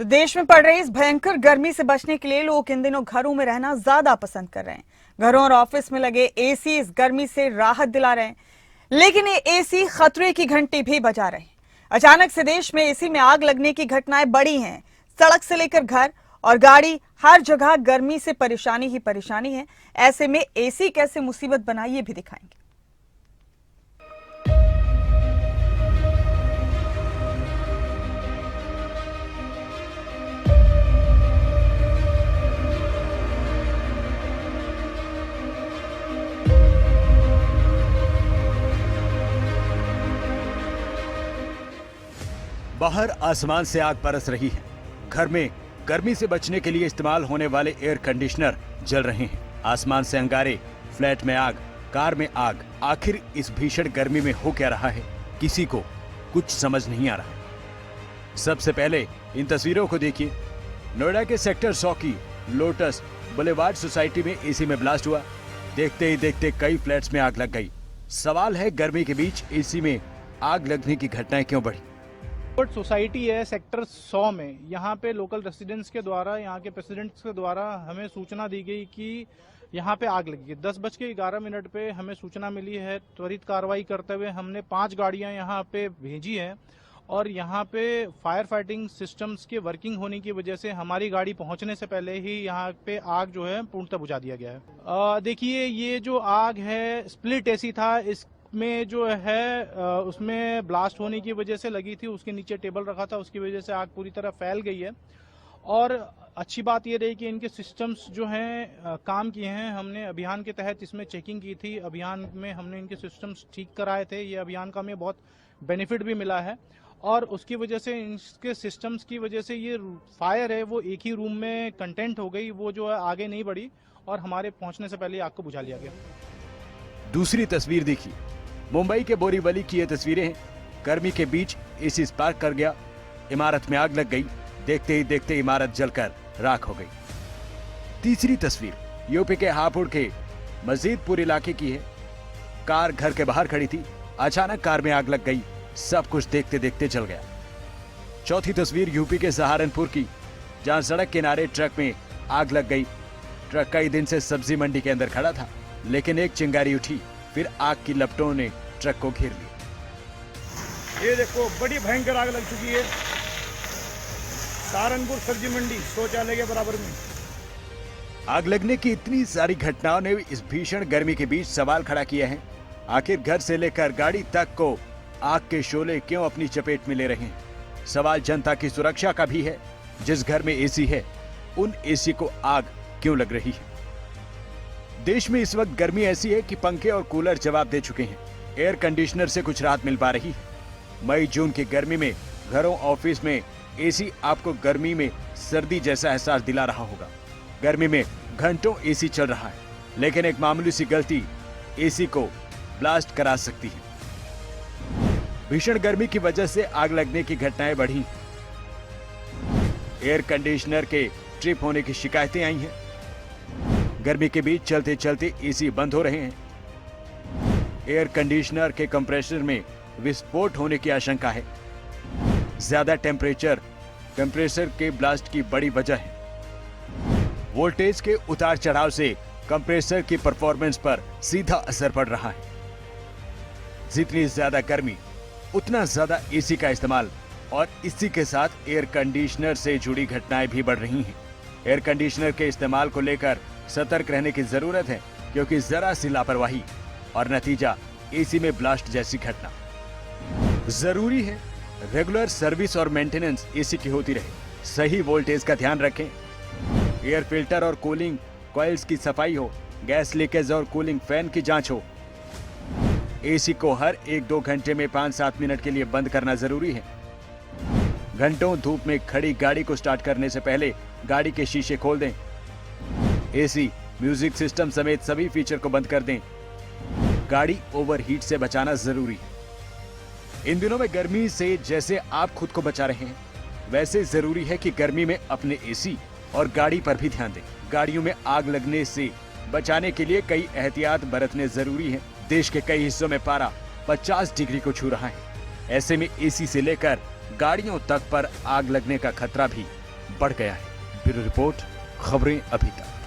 तो देश में पड़ रही इस भयंकर गर्मी से बचने के लिए लोग इन दिनों घरों में रहना ज्यादा पसंद कर रहे हैं। घरों और ऑफिस में लगे एसी इस गर्मी से राहत दिला रहे हैं, लेकिन ये एसी खतरे की घंटी भी बजा रहे हैं। अचानक से देश में एसी में आग लगने की घटनाएं बढ़ी हैं। सड़क से लेकर घर और गाड़ी, हर जगह गर्मी से परेशानी ही परेशानी है। ऐसे में एसी कैसे मुसीबत बनाई, ये भी दिखाएंगे। बाहर आसमान से आग बरस रही है। घर में गर्मी से बचने के लिए इस्तेमाल होने वाले एयर कंडीशनर जल रहे हैं। आसमान से अंगारे, फ्लैट में आग, कार में आग। आखिर इस भीषण गर्मी में हो क्या रहा है, किसी को कुछ समझ नहीं आ रहा। सबसे पहले इन तस्वीरों को देखिए। नोएडा के सेक्टर 100 की लोटस बुलेवार्ड सोसाइटी में एसी में ब्लास्ट हुआ। देखते ही देखते कई फ्लैट्स में आग लग गई। सवाल है, गर्मी के बीच एसी में आग लगने की घटनाएं क्यों बढ़ी? सोसाइटी है सेक्टर 100 में। यहाँ पे लोकल रेसिडेंट्स के द्वारा, यहाँ के प्रेसिडेंट्स के द्वारा हमें सूचना दी गई कि यहाँ पे आग लगी है। 10:11 पे हमें सूचना मिली है। त्वरित कार्रवाई करते हुए हमने 5 गाड़ियाँ यहाँ पे भेजी हैं और यहाँ पे फायर फाइटिंग सिस्टम्स के वर्किंग होने की वजह से हमारी गाड़ी पहुँचने से पहले ही यहाँ पे आग जो है पूर्णतः बुझा दिया गया है। देखिए, ये जो आग है स्प्लिट एसी था। में जो है उसमें ब्लास्ट होने की वजह से लगी थी। उसके नीचे टेबल रखा था, उसकी वजह से आग पूरी तरह फैल गई है। और अच्छी बात ये रही कि इनके सिस्टम्स जो हैं काम किए हैं। हमने अभियान के तहत इसमें चेकिंग की थी। अभियान में हमने इनके सिस्टम्स ठीक कराए थे। ये अभियान का हमें बहुत बेनिफिट भी मिला है और उसकी वजह से इनके सिस्टम्स की वजह से ये फायर है वो एक ही रूम में कंटेंट हो गई। वो जो है आगे नहीं बढ़ी और हमारे पहुंचने से पहले आग को बुझा लिया गया। दूसरी तस्वीर देखिए। मुंबई के बोरीवली की ये तस्वीरें हैं। गर्मी के बीच एसी स्पार्क कर गया, इमारत में आग लग गई। देखते ही देखते इमारत जलकर राख हो गई। तीसरी तस्वीर यूपी के हापुड़ के मस्जिदपुर इलाके की है। कार घर के बाहर खड़ी थी, अचानक कार में आग लग गई। सब कुछ देखते देखते जल गया। चौथी तस्वीर यूपी के सहारनपुर की, जहां सड़क किनारे ट्रक में आग लग गई। ट्रक कई दिन से सब्जी मंडी के अंदर खड़ा था, लेकिन एक चिंगारी उठी, फिर आग की लपटों ने ट्रक को घेर लिया। ये देखो, बड़ी भयंकर आग लग चुकी है सहारनपुर सब्जी मंडी शौचालय के बराबर में। आग लगने की इतनी सारी घटनाओं ने इस भीषण गर्मी के बीच सवाल खड़ा किया है। आखिर घर से लेकर गाड़ी तक को आग के शोले क्यों अपनी चपेट में ले रहे हैं? सवाल जनता की सुरक्षा का भी है। जिस घर में एसी है, उन एसी को आग क्यों लग रही है? देश में इस वक्त गर्मी ऐसी है कि पंखे और कूलर जवाब दे चुके हैं। एयर कंडीशनर से कुछ राहत मिल पा रही है। मई जून की गर्मी में घरों, ऑफिस में एसी आपको गर्मी में सर्दी जैसा एहसास दिला रहा होगा। गर्मी में घंटों एसी चल रहा है, लेकिन एक मामूली सी गलती एसी को ब्लास्ट करा सकती है। भीषण गर्मी की वजह से आग लगने की घटनाएं बढ़ी। एयर कंडीशनर के ट्रिप होने की शिकायतें आई हैं। गर्मी के बीच चलते चलते एसी बंद हो रहे हैं। एयर कंडीशनर के कंप्रेसर में विस्फोट होने की आशंका है। ज्यादा टेम्परेचर कंप्रेसर के ब्लास्ट की बड़ी वजह है। वोल्टेज के उतार चढ़ाव से कंप्रेसर की परफॉर्मेंस पर सीधा असर पड़ रहा है। जितनी ज्यादा गर्मी, उतना ज्यादा एसी का इस्तेमाल और इसी के साथ एयर कंडीशनर से जुड़ी घटनाएं भी बढ़ रही हैं। एयर कंडीशनर के इस्तेमाल को लेकर सतर्क रहने की जरूरत है, क्योंकि जरा सी लापरवाही और नतीजा एसी में ब्लास्ट जैसी घटना। जरूरी है रेगुलर सर्विस और मेंटेनेंस एसी की होती रहे। सही वोल्टेज का ध्यान रखें। एयर फिल्टर और कूलिंग कॉइल्स की सफाई हो। गैस लीकेज और कूलिंग फैन की जांच हो। एसी को हर 1-2 घंटे में 5-7 मिनट के लिए बंद करना जरूरी है। घंटों धूप में खड़ी गाड़ी को स्टार्ट करने से पहले गाड़ी के शीशे खोल दें। एसी, म्यूजिक सिस्टम समेत सभी फीचर को बंद कर दें। गाड़ी ओवरहीट से बचाना जरूरी है। इन दिनों में गर्मी से जैसे आप खुद को बचा रहे हैं, वैसे जरूरी है कि गर्मी में अपने एसी और गाड़ी पर भी ध्यान दें। गाड़ियों में आग लगने से बचाने के लिए कई एहतियात बरतने जरूरी है। देश के कई हिस्सों में पारा 50 डिग्री को छू रहा है। ऐसे में एसी से लेकर गाड़ियों तक पर आग लगने का खतरा भी बढ़ गया है। ब्यूरो रिपोर्ट, खबरें अभी तक।